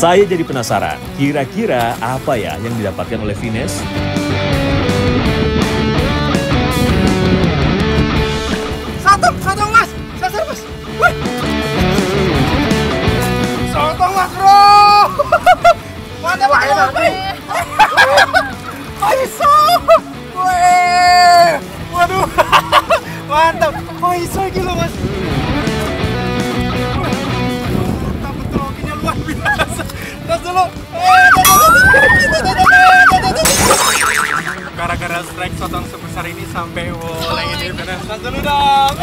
Saya jadi penasaran, kira-kira apa ya yang didapatkan oleh Vines? Sotong mas, sasar mas. Wih. Sotong mas bro. Mantap mas. Iso. Wih. Waduh. Mantap. Oh iso gitu mas. Mantap betul, okinya luar biasa. Tas dulu. Gara-gara strike sotong sebesar ini sampai oleng ini bener. Tas dulu dong.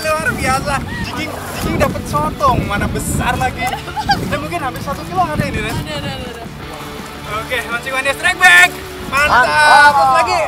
Luar biasa. Jiging dapat sotong, mana besar lagi. Dan mungkin hampir 1 kilo ada ini, Ren. Ada. Oke, mancing one strike back. Mantap. Terus lagi.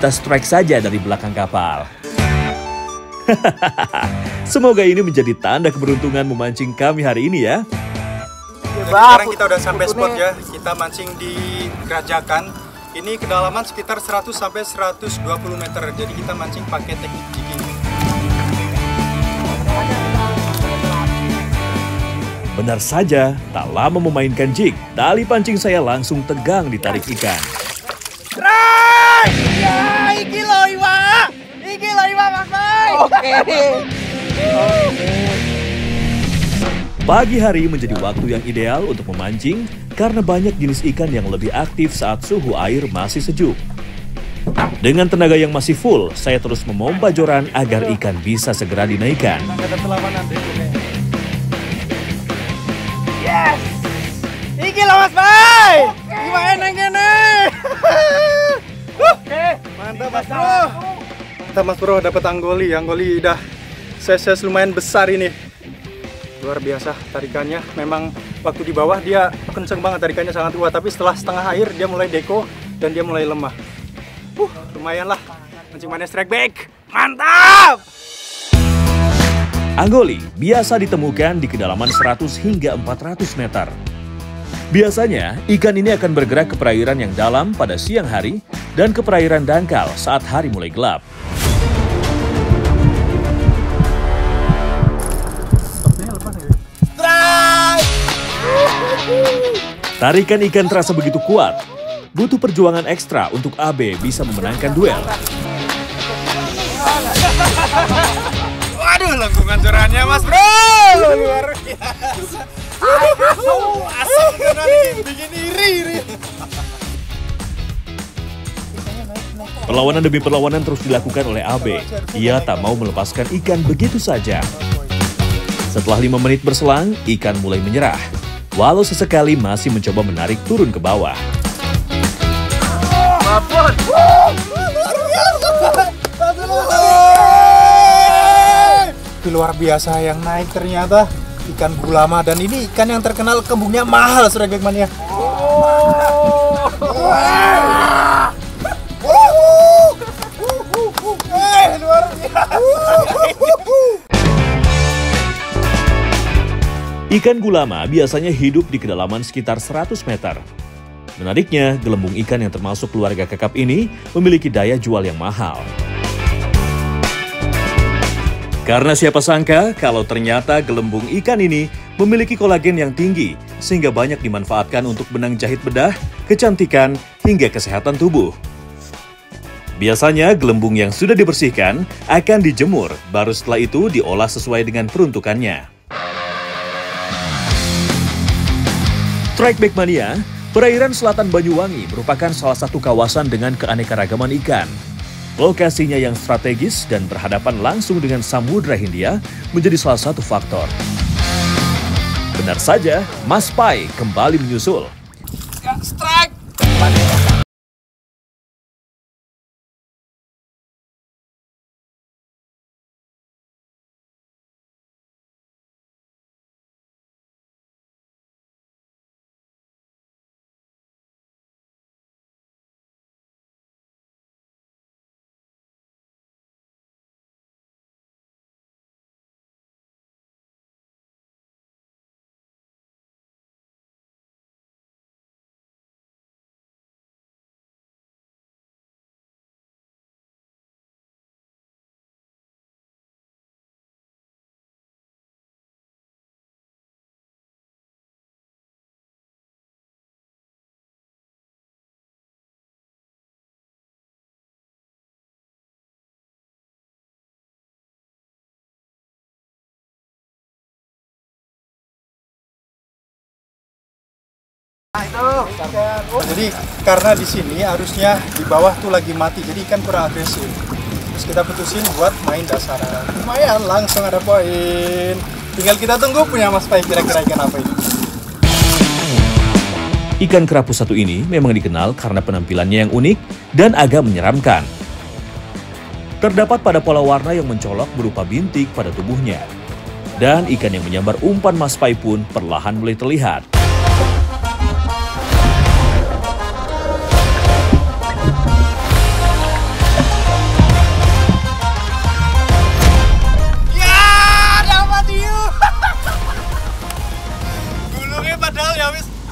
Kita strike saja dari belakang kapal. Semoga ini menjadi tanda keberuntungan memancing kami hari ini ya. Jadi sekarang kita udah sampai spot ya. Kita mancing di Gerajakan. Ini kedalaman sekitar 100 sampai 120 meter. Jadi kita mancing pakai teknik jigging. Benar saja, tak lama memainkan jig, tali pancing saya langsung tegang ditarik ikan. Ya, iki lo iwa Mas Bay. Oke. Pagi hari menjadi waktu yang ideal untuk memancing karena banyak jenis ikan yang lebih aktif saat suhu air masih sejuk. Dengan tenaga yang masih full, saya terus memompa joran agar ikan bisa segera dinaikkan. Yes. Iki lo Mas Bay. Gimana nang kene? Oke, mantap Mas Bro. Mantap Mas Bro, dapat anggoli. Anggoli udah size lumayan besar ini. Luar biasa tarikannya. Memang waktu di bawah dia kenceng banget, tarikannya sangat kuat. Tapi setelah setengah air dia mulai deko dan dia mulai lemah. Lumayan lah. Mancing mana strike back. Mantap! Anggoli biasa ditemukan di kedalaman 100 hingga 400 meter. Biasanya, ikan ini akan bergerak ke perairan yang dalam pada siang hari dan ke perairan dangkal saat hari mulai gelap. Tarikan ikan terasa begitu kuat. Butuh perjuangan ekstra untuk AB bisa memenangkan duel. Waduh, lengkungan jorannya Mas Bro. Luar biasa. Asik beneran, bikin iri. Perlawanan demi perlawanan terus dilakukan oleh AB. Ia tak mau melepaskan ikan begitu saja. Setelah 5 menit berselang, ikan mulai menyerah. Walau sesekali masih mencoba menarik turun ke bawah. Luar biasa yang naik ternyata. Ikan gulama, dan ini ikan yang terkenal kembungnya mahal, Strike Mania. Luar biasa. Ikan gulama biasanya hidup di kedalaman sekitar 100 meter. Menariknya, gelembung ikan yang termasuk keluarga kakap ini memiliki daya jual yang mahal. Karena siapa sangka kalau ternyata gelembung ikan ini memiliki kolagen yang tinggi sehingga banyak dimanfaatkan untuk benang jahit bedah, kecantikan, hingga kesehatan tubuh. Biasanya gelembung yang sudah dibersihkan akan dijemur, baru setelah itu diolah sesuai dengan peruntukannya. Strikeback Mania, perairan selatan Banyuwangi merupakan salah satu kawasan dengan keanekaragaman ikan. Lokasinya yang strategis dan berhadapan langsung dengan Samudra Hindia menjadi salah satu faktor. Benar saja, Mas Pai kembali menyusul. Strike! Jadi karena di sini harusnya di bawah tuh lagi mati, jadi ikan kurang agresif. Terus kita putusin buat main dasaran. Lumayan, langsung ada poin. Tinggal kita tunggu punya Mas Pai kira-kira ikan apa ini. Ikan kerapu satu ini memang dikenal karena penampilannya yang unik dan agak menyeramkan. Terdapat pada pola warna yang mencolok berupa bintik pada tubuhnya. Dan ikan yang menyambar umpan Mas Pai pun perlahan mulai terlihat.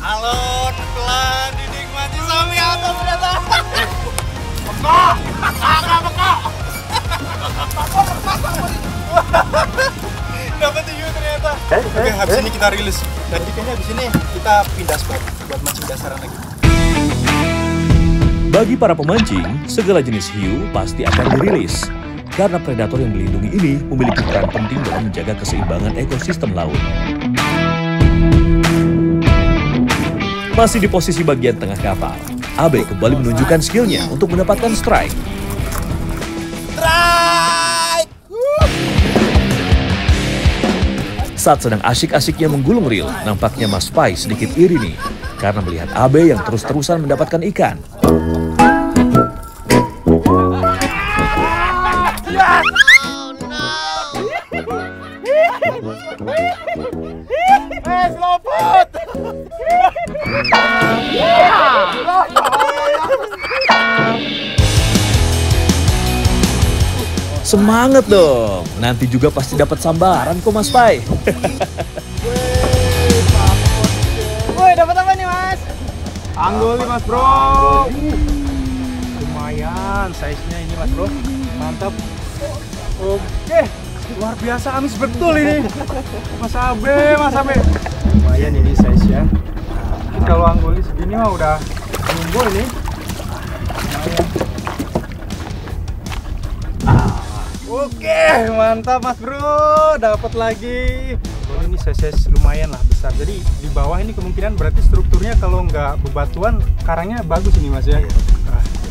Alon, pelan, dinikmati sampai atas ternyata. Dapat hiu ternyata. Oke, habis ini kita rilis. Dan kayaknya habis ini kita pindah spot buat mancing dasaran lagi. Bagi para pemancing, segala jenis hiu pasti akan dirilis. Karena predator yang dilindungi ini memiliki peran penting dalam menjaga keseimbangan ekosistem laut. Masih di posisi bagian tengah kapal, Abe kembali menunjukkan skillnya untuk mendapatkan strike. Strike! Saat sedang asyik-asyiknya menggulung reel, nampaknya Mas Pai sedikit iri nih, karena melihat Abe yang terus-terusan mendapatkan ikan. Lopot! Semangat dong, nanti juga pasti dapat sambaran kok Mas Pai. Woi, dapat apa nih Mas? Anggoli Mas Bro. Lumayan size-nya ini Mas Bro. Mantap. Oke, luar biasa amis betul ini. Mas Abe, Mas Abe. Lumayan ini size-nya. Ini kalau anggoli segini mah udah nunggu ini. Oke, mantap Mas Bro, dapat lagi. Oh, ini size lumayan lah besar. Jadi di bawah ini kemungkinan berarti strukturnya kalau nggak bebatuan, karangnya bagus ini Mas ya.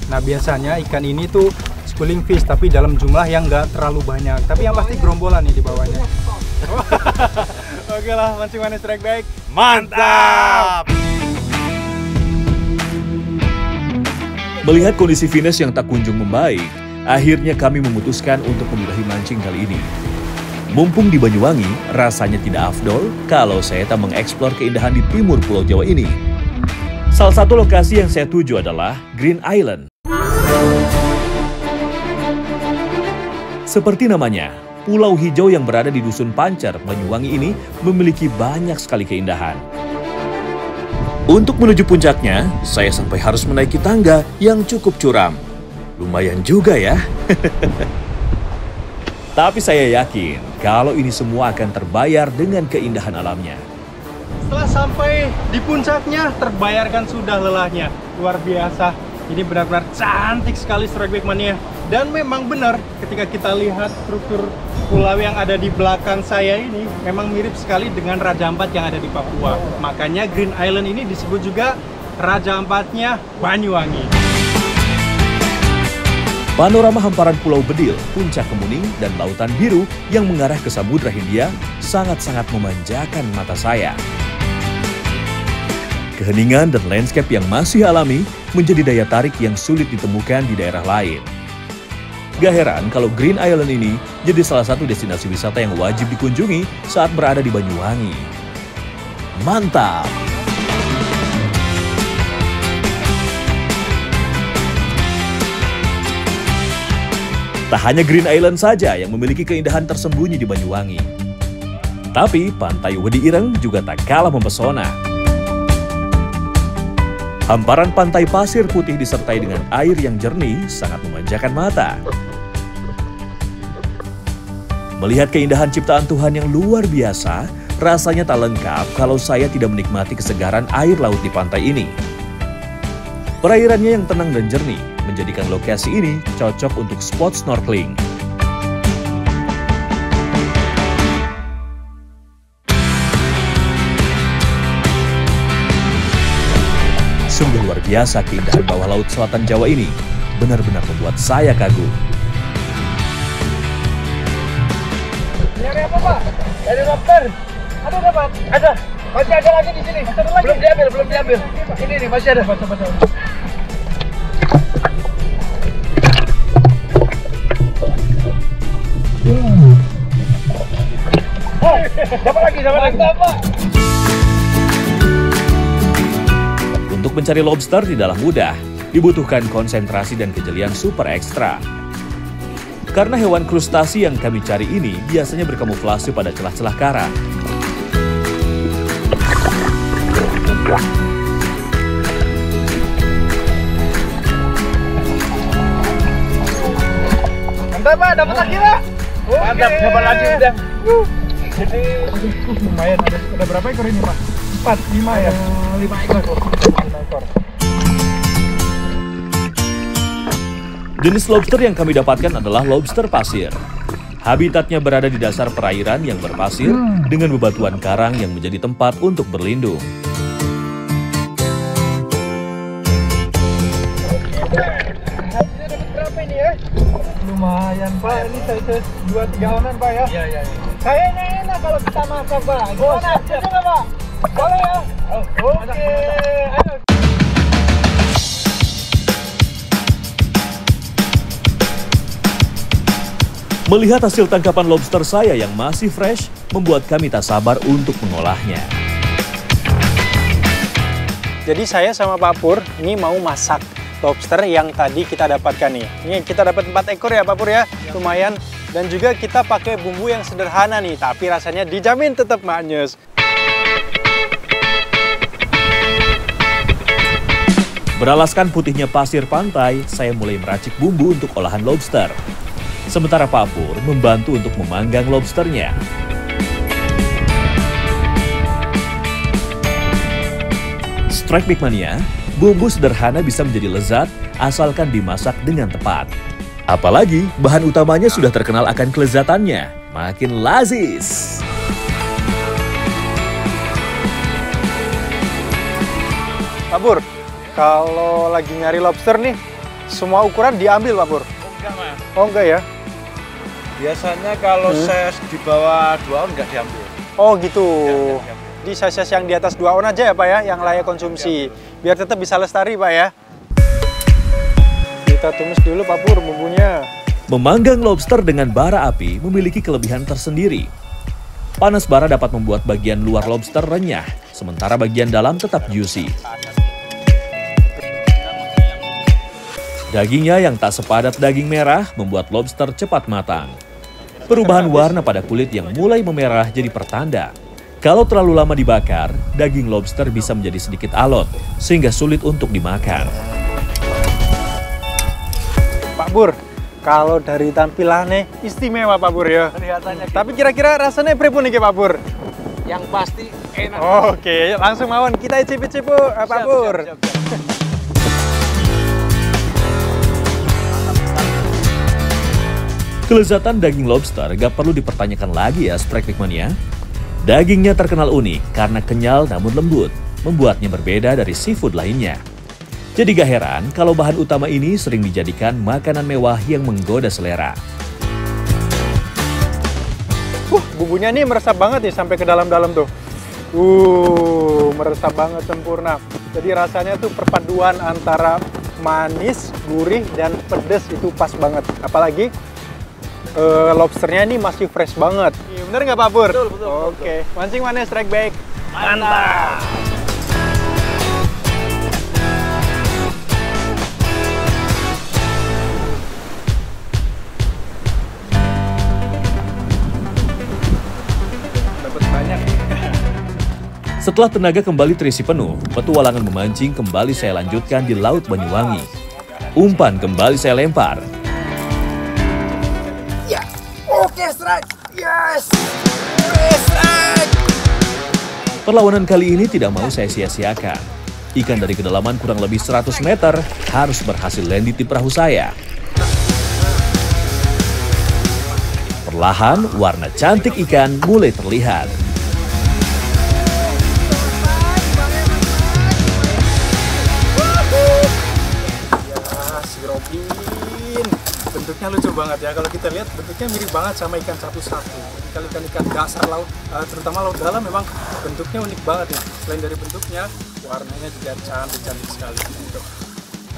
Nah biasanya ikan ini tuh schooling fish, tapi dalam jumlah yang nggak terlalu banyak. Tapi yang pasti gerombolan nih di bawahnya. Oke lah, mancing manis strike back. Mantap! Melihat kondisi Venus yang tak kunjung membaik, akhirnya kami memutuskan untuk memulahi mancing kali ini. Mumpung di Banyuwangi, rasanya tidak afdol kalau saya tak mengeksplor keindahan di timur Pulau Jawa ini. Salah satu lokasi yang saya tuju adalah Green Island. Seperti namanya, pulau hijau yang berada di Dusun Pancer, Banyuwangi ini memiliki banyak sekali keindahan. Untuk menuju puncaknya, saya sampai harus menaiki tangga yang cukup curam. Lumayan juga ya. Tapi saya yakin kalau ini semua akan terbayar dengan keindahan alamnya. Setelah sampai di puncaknya, terbayarkan sudah lelahnya. Luar biasa. Ini benar-benar cantik sekali Strikeback Mania. Dan memang benar ketika kita lihat struktur pulau yang ada di belakang saya ini memang mirip sekali dengan Raja Ampat yang ada di Papua. Makanya Green Island ini disebut juga Raja Ampatnya Banyuwangi. Panorama hamparan Pulau Bedil, Puncak Kemuning, dan Lautan Biru yang mengarah ke Samudra Hindia sangat-sangat memanjakan mata saya. Keheningan dan landscape yang masih alami menjadi daya tarik yang sulit ditemukan di daerah lain. Gak heran kalau Green Island ini jadi salah satu destinasi wisata yang wajib dikunjungi saat berada di Banyuwangi. Mantap! Tak hanya Green Island saja yang memiliki keindahan tersembunyi di Banyuwangi. Tapi Pantai Wedi Ireng juga tak kalah mempesona. Hamparan pantai pasir putih disertai dengan air yang jernih sangat memanjakan mata. Melihat keindahan ciptaan Tuhan yang luar biasa, rasanya tak lengkap kalau saya tidak menikmati kesegaran air laut di pantai ini. Perairannya yang tenang dan jernih menjadikan lokasi ini cocok untuk spot snorkeling. Sungguh luar biasa keindahan bawah laut selatan Jawa ini, benar-benar membuat saya kagum. Nyari apa, Pak? Dari lobster. Ada dapat? Ada. Masih ada lagi di sini. Belum diambil. Ini nih masih ada. Baca. Dapat lagi. Mantap, Pak. Untuk mencari lobster tidaklah mudah, dibutuhkan konsentrasi dan kejelian super ekstra. Karena hewan krustasi yang kami cari ini biasanya berkamuflase pada celah-celah karang. Mantap, Pak. Dapat lagi, Pak. Mantap, dapat lagi udah. Jadi lumayan ada berapa ekor ini, Pak? 4, 5 ya? 5 ekor. Jenis lobster yang kami dapatkan adalah lobster pasir. Habitatnya berada di dasar perairan yang berpasir dengan bebatuan karang yang menjadi tempat untuk berlindung. Hasilnya dapat berapa ini ya? Lumayan, Pak. Ini size 2-3 onan, Pak ya? Iya. Kayaknya enak kalau kita masak, Pak. Gimana? Setuju nggak, Pak? Boleh ya? Oke. Ayo. Melihat hasil tangkapan lobster saya yang masih fresh, membuat kami tak sabar untuk mengolahnya. Jadi saya sama Pak Pur ini mau masak lobster yang tadi kita dapatkan nih. Ini kita dapat 4 ekor ya Pak Pur ya, lumayan. Dan juga kita pakai bumbu yang sederhana nih, tapi rasanya dijamin tetap maknyus. Beralaskan putihnya pasir pantai, saya mulai meracik bumbu untuk olahan lobster. Sementara Pak Pur membantu untuk memanggang lobsternya. Strike Big Mania, bumbu sederhana bisa menjadi lezat asalkan dimasak dengan tepat. Apalagi bahan utamanya sudah terkenal akan kelezatannya, makin lazis. Pak Pur, kalau lagi nyari lobster nih, semua ukuran diambil Pak Pur? Enggak, Mas. Oh enggak ya? Biasanya kalau size di bawah 2 on nggak diambil. Oh gitu. Nggak diambil. Di size yang di atas 2 on aja ya Pak ya, yang layak konsumsi. Biar tetap bisa lestari Pak ya. Kita tumis dulu Pak Pur bumbunya. Memanggang lobster dengan bara api memiliki kelebihan tersendiri. Panas bara dapat membuat bagian luar lobster renyah, sementara bagian dalam tetap juicy. Dagingnya yang tak sepadat daging merah membuat lobster cepat matang. Perubahan warna pada kulit yang mulai memerah jadi pertanda. Kalau terlalu lama dibakar, daging lobster bisa menjadi sedikit alot, sehingga sulit untuk dimakan. Pak Pur, kalau dari tampilannya istimewa Pak Pur ya. Kelihatannya. Tapi kira-kira rasanya pripun nih Pak Pur? Yang pasti enak. Oke, langsung mawon kita icip-icip Pak Pur. Siap. Kelezatan daging lobster gak perlu dipertanyakan lagi ya Strike Big Mania. Dagingnya terkenal unik karena kenyal namun lembut, membuatnya berbeda dari seafood lainnya. Jadi gak heran kalau bahan utama ini sering dijadikan makanan mewah yang menggoda selera. Bumbunya nih meresap banget nih sampai ke dalam-dalam tuh. Meresap banget, sempurna. Jadi rasanya tuh perpaduan antara manis, gurih, dan pedes itu pas banget. Apalagi lobsternya ini masih fresh banget. Bener nggak Pak Pur? Betul. Oke, mancing mana strike back? Mantap! Dapat banyak. Setelah tenaga kembali terisi penuh, petualangan memancing kembali saya lanjutkan di Laut Banyuwangi. Umpan kembali saya lempar. Ya, oke strike. Yes, strike. Perlawanan kali ini tidak mau saya sia-siakan. Ikan dari kedalaman kurang lebih 100 meter harus berhasil landing di perahu saya. Perlahan, warna cantik ikan mulai terlihat. Bentuknya lucu banget ya, kalau kita lihat bentuknya mirip banget sama ikan satu-satu. Kalau ikan dasar laut, terutama laut dalam, memang bentuknya unik banget ya. Selain dari bentuknya, warnanya juga cantik sekali. Gitu.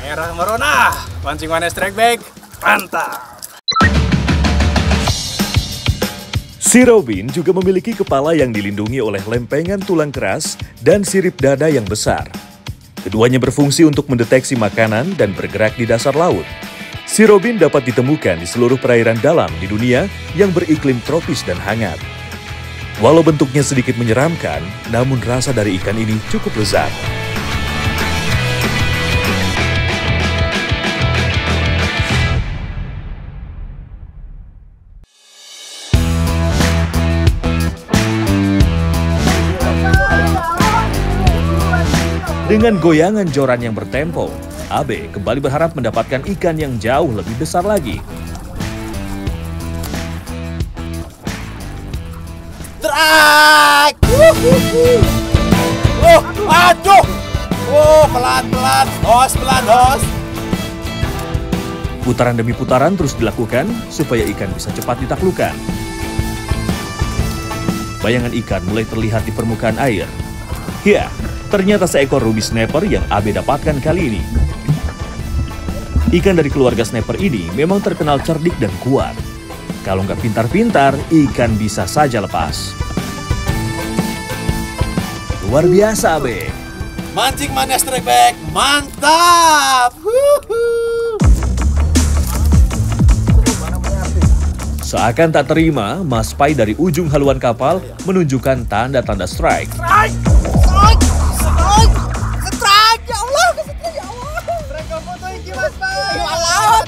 Merah merona, mancing mana strike back, mantap! Si Robin juga memiliki kepala yang dilindungi oleh lempengan tulang keras dan sirip dada yang besar. Keduanya berfungsi untuk mendeteksi makanan dan bergerak di dasar laut. Si Robin dapat ditemukan di seluruh perairan dalam di dunia yang beriklim tropis dan hangat. Walau bentuknya sedikit menyeramkan, namun rasa dari ikan ini cukup lezat. Dengan goyangan joran yang bertempo, Abe kembali berharap mendapatkan ikan yang jauh lebih besar lagi. Strike! Aduh! Pelan-pelan. Pelan, Dos. Putaran demi putaran terus dilakukan supaya ikan bisa cepat ditaklukkan. Bayangan ikan mulai terlihat di permukaan air. Ya, ternyata seekor ruby snapper yang Abe dapatkan kali ini. Ikan dari keluarga snapper ini memang terkenal cerdik dan kuat. Kalau nggak pintar-pintar, ikan bisa saja lepas. Luar biasa, Abe. Mancing mana strike back, mantap! Seakan tak terima, Mas Pai dari ujung haluan kapal menunjukkan tanda-tanda strike. Strike! Ya Allah, kesetnya ya Allah! Strike apa tuh iki Mas Pai? Ya Allah,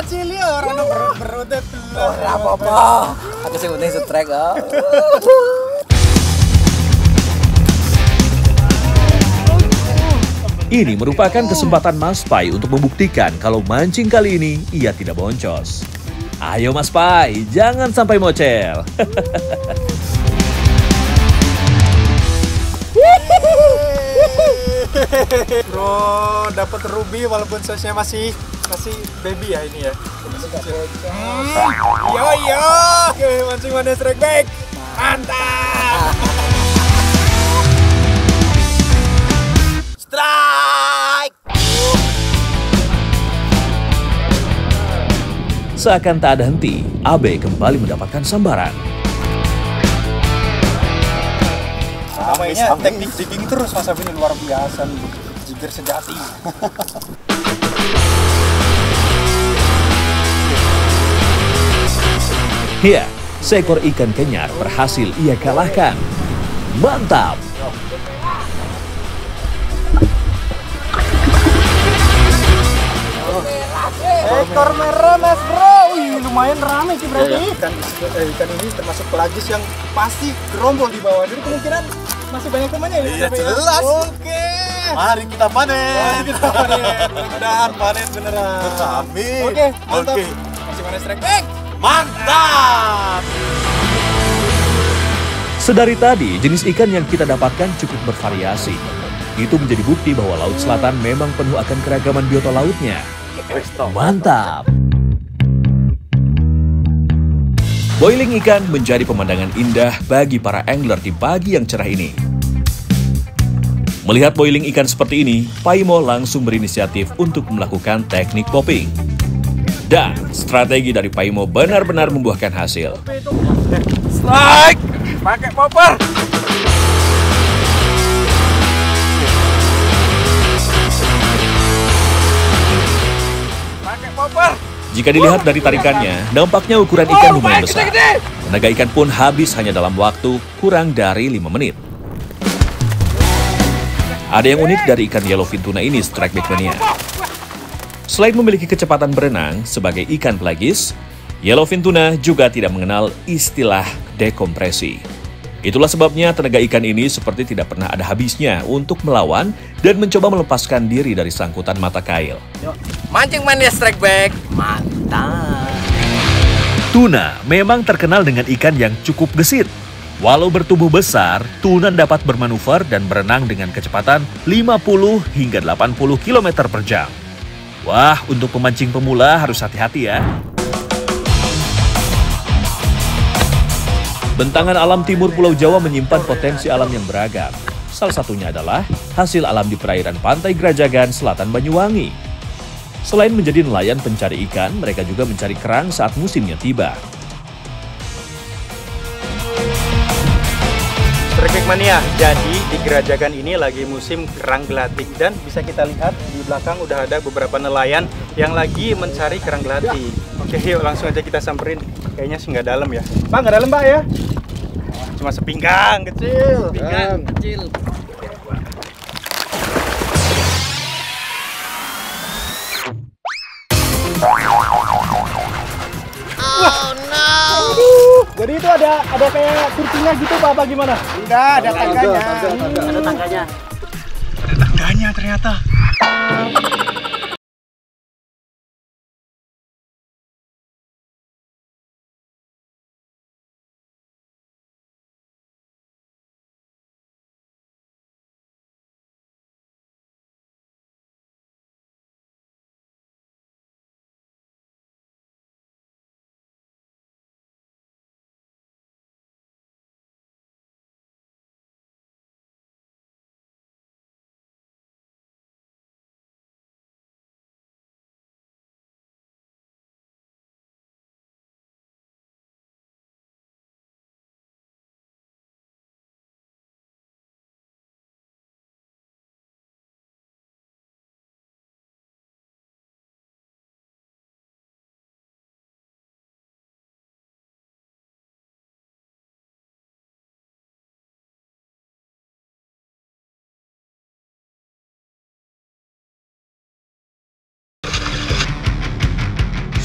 cili orang perut deh. Ora apa-apa. Aku sing penting strike ah. Ini merupakan kesempatan Mas Pai untuk membuktikan kalau mancing kali ini ia tidak boncos. Ayo Mas Pai, jangan sampai mocel. Bro, dapat ruby walaupun size-nya masih baby ya ini ya. Yo, oke, mancing mana strike back, mantap. Strike! Seakan tak ada henti, Abe kembali mendapatkan sambaran. Namanya teknik jigging terus Mas Abi, luar biasa nih. Jigger sejati. Ya, seekor ikan kenyar berhasil ia kalahkan. Mantap! Ekor merah Mas Bro. Wih, lumayan rame sih berarti. Ikan ini termasuk pelagis yang pasti gerombol di bawah. Jadi kemungkinan masih banyak temannya ya. Iya jelas. Oke. Mari kita panen. Mudah-mudahan panen beneran. Amin. Oke, mantap. Masih mana strike back? Mantap. Sedari tadi, jenis ikan yang kita dapatkan cukup bervariasi. Itu menjadi bukti bahwa Laut Selatan memang penuh akan keragaman biota lautnya. Mantap! Boiling ikan menjadi pemandangan indah bagi para angler di pagi yang cerah ini. Melihat boiling ikan seperti ini, Paimo langsung berinisiatif untuk melakukan teknik popping. Dan strategi dari Paimo benar-benar membuahkan hasil. Strike! Pakai popper! Pakai popper! Jika dilihat dari tarikannya, nampaknya ukuran ikan lumayan besar. Tenaga ikan pun habis hanya dalam waktu kurang dari 5 menit. Ada yang unik dari ikan yellowfin tuna ini, Strikeback Mania. Selain memiliki kecepatan berenang sebagai ikan pelagis, yellowfin tuna juga tidak mengenal istilah dekompresi. Itulah sebabnya tenaga ikan ini seperti tidak pernah ada habisnya untuk melawan dan mencoba melepaskan diri dari sangkutan mata kail. Mancing mania Strikeback, mantap. Tuna memang terkenal dengan ikan yang cukup gesit. Walau bertubuh besar, tuna dapat bermanuver dan berenang dengan kecepatan 50 hingga 80 km per jam. Wah, untuk pemancing pemula harus hati-hati ya. Bentangan alam timur Pulau Jawa menyimpan potensi alam yang beragam. Salah satunya adalah hasil alam di perairan Pantai Grajagan, Selatan Banyuwangi. Selain menjadi nelayan pencari ikan, mereka juga mencari kerang saat musimnya tiba. Strikeback Mania, jadi di Grajagan ini lagi musim kerang gelatik dan bisa kita lihat di belakang udah ada beberapa nelayan yang lagi mencari kerang gelatik. Oke, yuk langsung aja kita samperin. Kayaknya sih nggak dalam ya. Pak, nggak dalam Pak ya? Cuma sepinggang kecil. Pinggang kecil. Jadi itu ada kayak kursinya gitu Pak, apa gimana? Enggak, ada tangganya. Ada tangganya. Ada tangganya ternyata.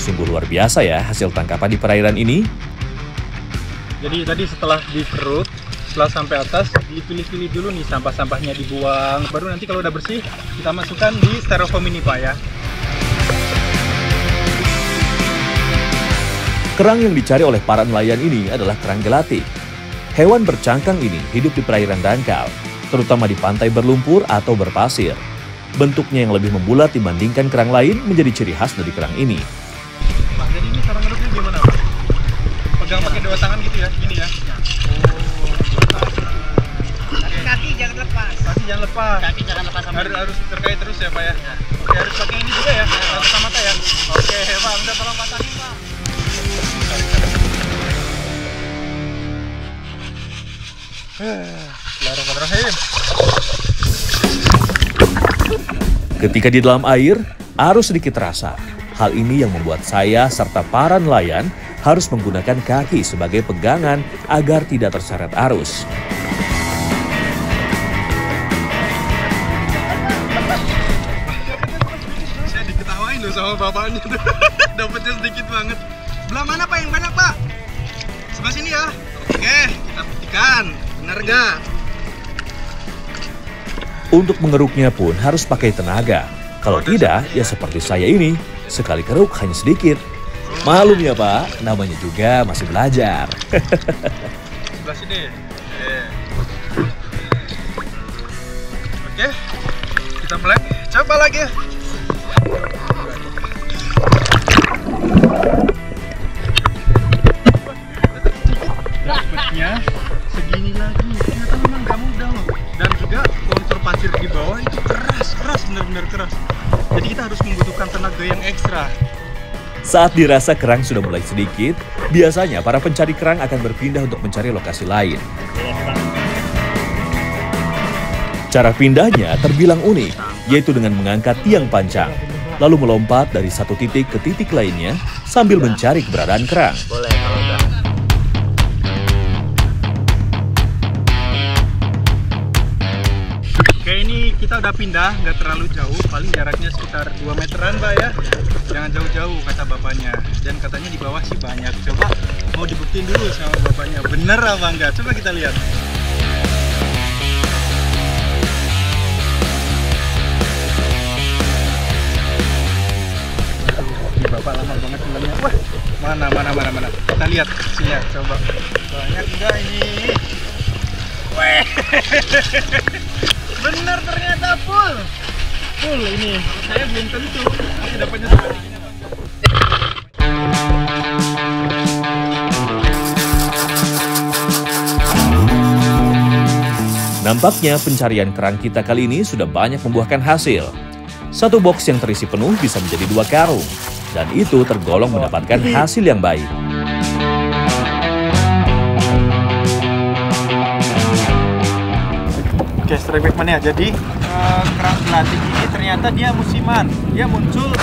Sungguh luar biasa ya hasil tangkapan di perairan ini. Jadi tadi setelah dikeruk, setelah sampai atas, dipilih-pilih dulu nih sampah-sampahnya dibuang. Baru nanti kalau udah bersih, kita masukkan di styrofoam ini Pak ya. Kerang yang dicari oleh para nelayan ini adalah kerang gelatik. Hewan bercangkang ini hidup di perairan dangkal, terutama di pantai berlumpur atau berpasir. Bentuknya yang lebih membulat dibandingkan kerang lain menjadi ciri khas dari kerang ini. Pak, jadi ini cara ngeruknya gimana Pak? Pegang pakai dua tangan gitu ya, gini ya? Kaki jangan lepas. Kaki jangan lepas. Kaki jangan lepas sama Harus terkait terus ya Pak ya? Oke, harus pakai ini juga ya, rata mata ya? Oke Pak, udah tolong patahin Pak. Bismillahirrahmanirrahim. Ketika di dalam air, arus sedikit terasa. Hal ini yang membuat saya serta para nelayan harus menggunakan kaki sebagai pegangan agar tidak terseret arus. Saya diketawain loh sama bapaknya tuh. Dapatnya sedikit banget. Belah mana Pak yang banyak Pak? Sebelah sini ya. Oke, kita buktikan. Benar nggak? Untuk mengeruknya pun harus pakai tenaga. Kalau tidak, ya seperti saya ini, sekali keruk hanya sedikit. Malum ya Pak, namanya juga masih belajar. Sebelah sini. Oke, kita mulai. Coba lagi. Dapatnya segini lagi. Ternyata memang gak mudah loh. Dan juga kontur pasir di bawah itu keras, benar-benar keras. Jadi kita harus membutuhkan tenaga yang ekstra. Saat dirasa kerang sudah mulai sedikit, biasanya para pencari kerang akan berpindah untuk mencari lokasi lain. Cara pindahnya terbilang unik, yaitu dengan mengangkat tiang panjang, lalu melompat dari satu titik ke titik lainnya sambil mencari keberadaan kerang. Boleh kalau udah. Oke, ini kita udah pindah, nggak terlalu jauh, paling jaraknya sekitar 2 meteran Pak ya. Jangan jauh-jauh kata bapaknya. Dan katanya di bawah sih banyak. Coba mau dibuktiin dulu sama bapaknya, bener apa enggak? Coba kita lihat. Ini bapak lama banget filmnya. Wah, mana. Kita lihat hasilnya, coba. Banyak enggak ini? Weh. Bener ternyata full ini. Saya belum tentu tapi dapatnya sekali. Nampaknya pencarian kerang kita kali ini sudah banyak membuahkan hasil. Satu box yang terisi penuh bisa menjadi 2 karung, dan itu tergolong mendapatkan hasil yang baik. Oke, strike backman ya. Jadi kerang gelatik ini ternyata dia musiman. Dia muncul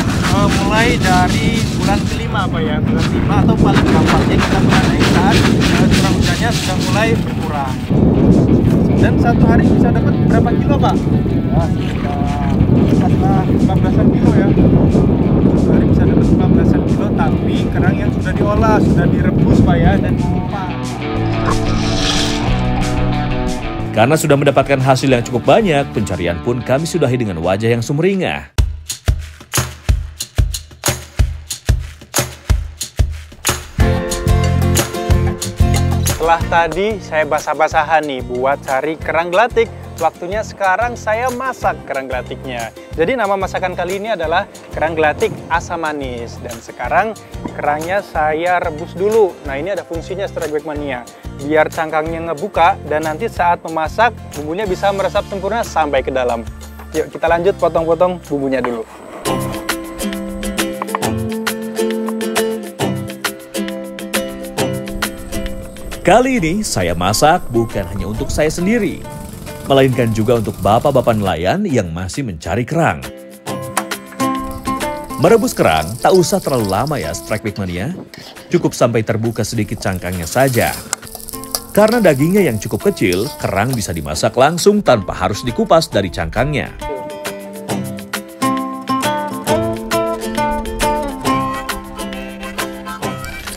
mulai dari bulan kelima Pak ya, bulan 5 atau paling gampangnya kita mulai saat curah hujannya sudah mulai berkurang. Dan satu hari bisa dapat berapa kilo Pak? Ya, sekitar 15-an kilo ya. Satu hari bisa dapat 15-an kilo, tapi kerang yang sudah diolah, sudah direbus Pak ya, dan dikupas. Karena sudah mendapatkan hasil yang cukup banyak, pencarian pun kami sudahi dengan wajah yang sumringah. Setelah tadi saya basah-basahan nih buat cari kerang gelatik, waktunya sekarang saya masak kerang gelatiknya. Jadi nama masakan kali ini adalah kerang gelatik asam manis. Dan sekarang kerangnya saya rebus dulu. Nah, ini ada fungsinya Strike Backmania. Biar cangkangnya ngebuka dan nanti saat memasak bumbunya bisa meresap sempurna sampai ke dalam. Yuk kita lanjut potong-potong bumbunya dulu. Kali ini saya masak bukan hanya untuk saya sendiri, melainkan juga untuk bapak-bapak nelayan yang masih mencari kerang. Merebus kerang tak usah terlalu lama ya Strike Backmania. Cukup sampai terbuka sedikit cangkangnya saja. Karena dagingnya yang cukup kecil, kerang bisa dimasak langsung tanpa harus dikupas dari cangkangnya.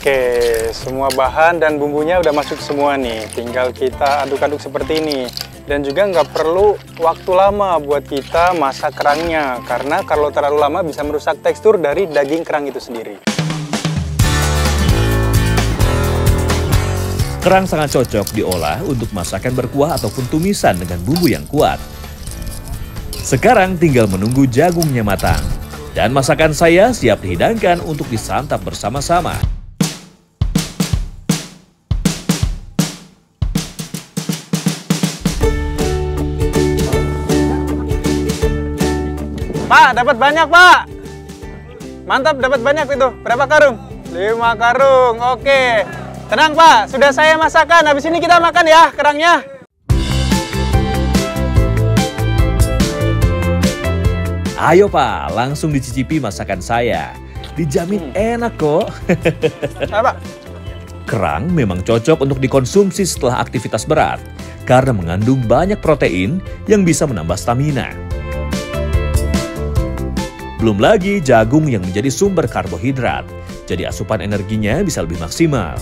Oke, semua bahan dan bumbunya udah masuk semua nih. Tinggal kita aduk-aduk seperti ini. Dan juga nggak perlu waktu lama buat kita masak kerangnya. Karena kalau terlalu lama bisa merusak tekstur dari daging kerang itu sendiri. Kerang sangat cocok diolah untuk masakan berkuah ataupun tumisan dengan bumbu yang kuat. Sekarang tinggal menunggu jagungnya matang. Dan masakan saya siap dihidangkan untuk disantap bersama-sama. Pak, dapat banyak Pak. Mantap, dapat banyak itu. Berapa karung? 5 karung, oke. Tenang Pak, sudah saya masakan. Habis ini kita makan ya kerangnya. Ayo Pak, langsung dicicipi masakan saya. Dijamin enak kok. Ayo Pak. Kerang memang cocok untuk dikonsumsi setelah aktivitas berat, karena mengandung banyak protein yang bisa menambah stamina. Belum lagi jagung yang menjadi sumber karbohidrat, jadi asupan energinya bisa lebih maksimal.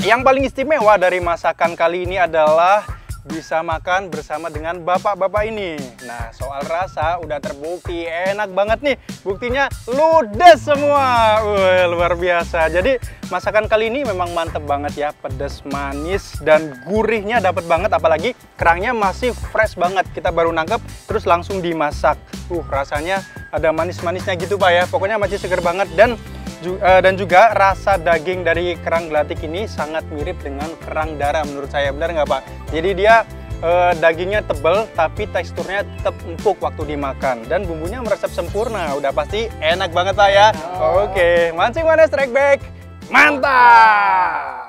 Yang paling istimewa dari masakan kali ini adalah bisa makan bersama dengan bapak-bapak ini. Nah, soal rasa udah terbukti enak banget nih. Buktinya ludes semua. Luar biasa. Jadi masakan kali ini memang mantep banget ya. Pedas, manis, dan gurihnya dapet banget. Apalagi kerangnya masih fresh banget. Kita baru nangkep terus langsung dimasak. Rasanya ada manis-manisnya gitu Pak ya. Pokoknya masih seger banget. Dan juga rasa daging dari kerang gelatik ini sangat mirip dengan kerang darah menurut saya. Benar nggak Pak? Jadi dia dagingnya tebal tapi teksturnya tetap empuk waktu dimakan dan bumbunya meresap sempurna. Udah pasti enak banget Pak ya. Oke, mancing mana strike back. Mantap.